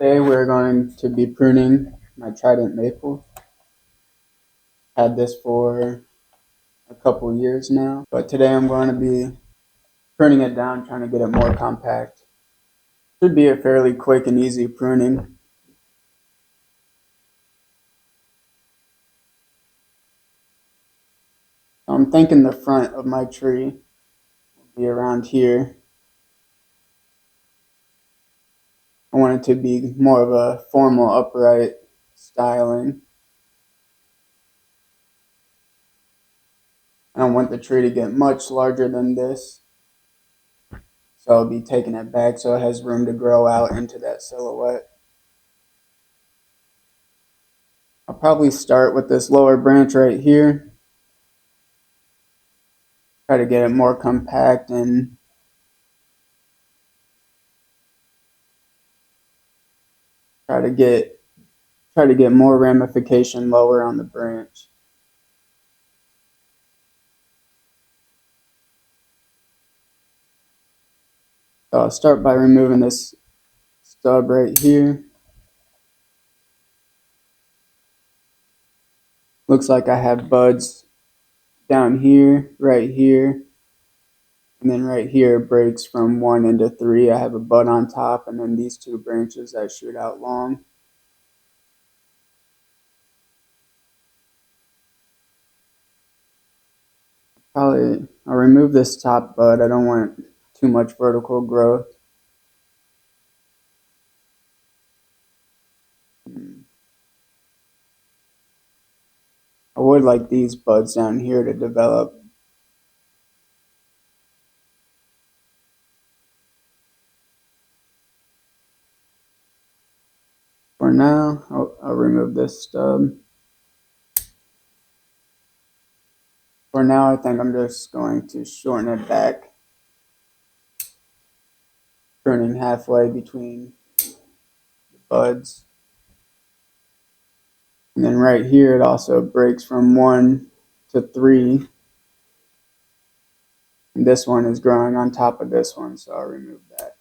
Today we're going to be pruning my Trident Maple. Had this for a couple years now, but today I'm going to be pruning it down, trying to get it more compact. Should be a fairly quick and easy pruning. I'm thinking the front of my tree will be around here. I want it to be more of a formal upright styling. I don't want the tree to get much larger than this, so I'll be taking it back so it has room to grow out into that silhouette. I'll probably start with this lower branch right here. Try to get it more compact and try to get more ramification lower on the branch. So I'll start by removing this stub right here. Looks like I have buds down here, right here, and then right here it breaks from 1 into 3. I have a bud on top, and then these two branches that shoot out long. I'll remove this top bud. I don't want too much vertical growth. I would like these buds down here to develop. For now, I'll remove this stub. For now, I think I'm just going to shorten it back, pruning halfway between the buds. And then right here, it also breaks from 1 to 3. And this one is growing on top of this one, so I'll remove that.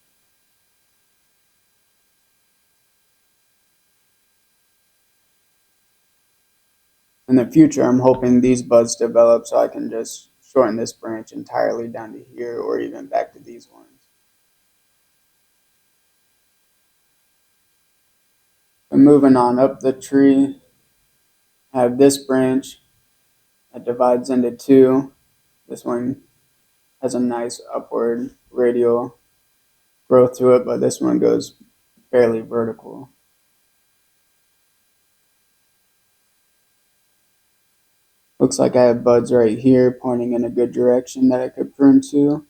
In the future, I'm hoping these buds develop so I can just shorten this branch entirely down to here or even back to these ones. And moving on up the tree, I have this branch that divides into 2. This one has a nice upward radial growth to it, but this one goes fairly vertical. Looks like I have buds right here pointing in a good direction that I could prune to,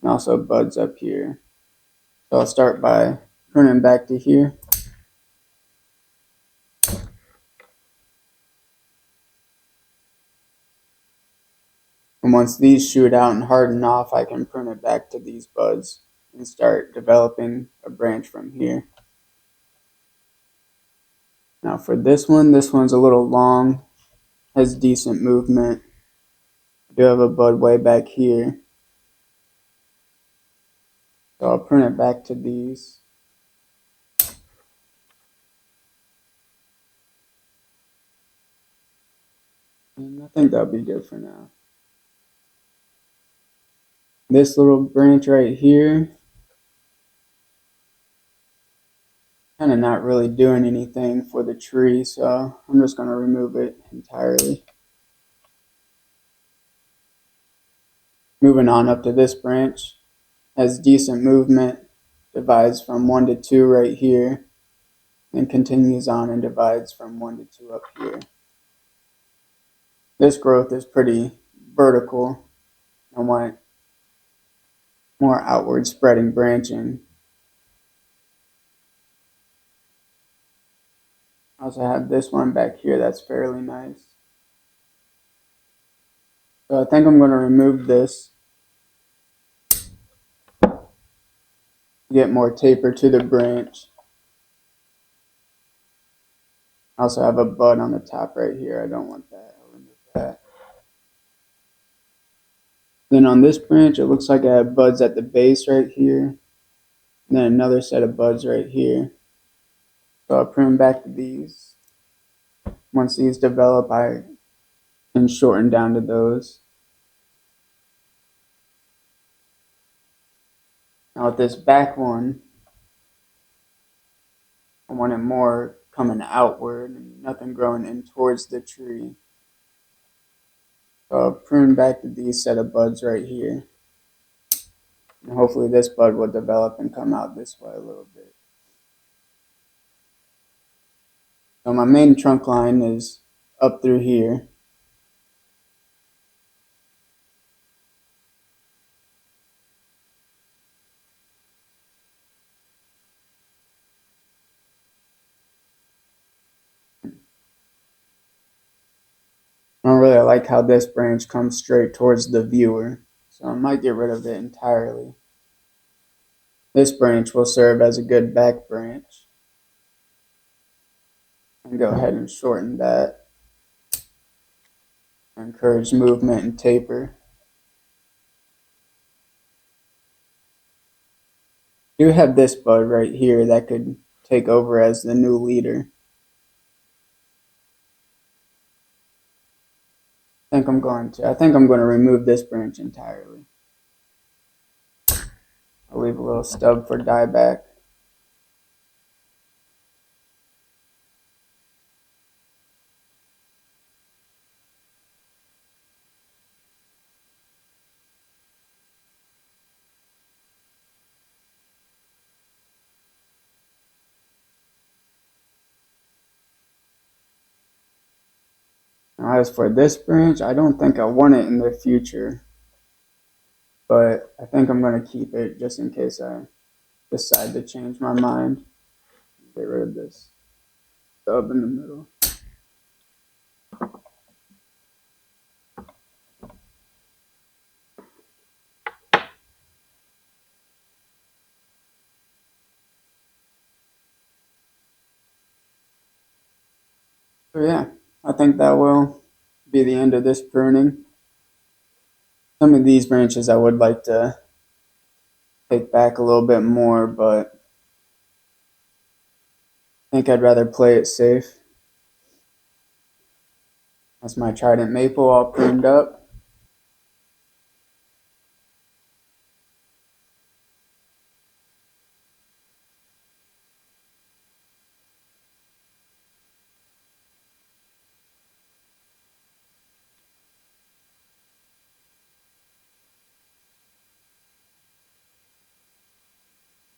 and also buds up here. So I'll start by pruning back to here. And once these shoot out and harden off, I can prune it back to these buds and start developing a branch from here. Now for this one's a little long, has decent movement. I do have a bud way back here. So I'll prune it back to these. And I think that'll be good for now. This little branch right here, kind of not really doing anything for the tree, so I'm just going to remove it entirely. Moving on up to this branch, has decent movement, divides from 1 to 2 right here, and continues on and divides from 1 to 2 up here. This growth is pretty vertical. I want more outward spreading branching. I also have this one back here that's fairly nice. So I think I'm going to remove this to get more taper to the branch. I also have a bud on the top right here. I don't want that. I'll remove that. Then on this branch, it looks like I have buds at the base right here. And then another set of buds right here. So I'll prune back to these. Once these develop, I can shorten down to those. Now with this back one, I want it more coming outward and nothing growing in towards the tree. So I'll prune back to these set of buds right here. And hopefully this bud will develop and come out this way a little bit. So my main trunk line is up through here. I don't really like how this branch comes straight towards the viewer, so I might get rid of it entirely. This branch will serve as a good back branch. And go ahead and shorten that. Encourage movement and taper. I do have this bud right here that could take over as the new leader. I think I'm going to remove this branch entirely. I'll leave a little stub for dieback. Now as for this branch, I don't think I want it in the future, but I think I'm going to keep it just in case I decide to change my mind. Get rid of this stub in the middle. So yeah, I think that will be the end of this pruning. Some of these branches I would like to take back a little bit more, but I think I'd rather play it safe. That's my Trident Maple all pruned up.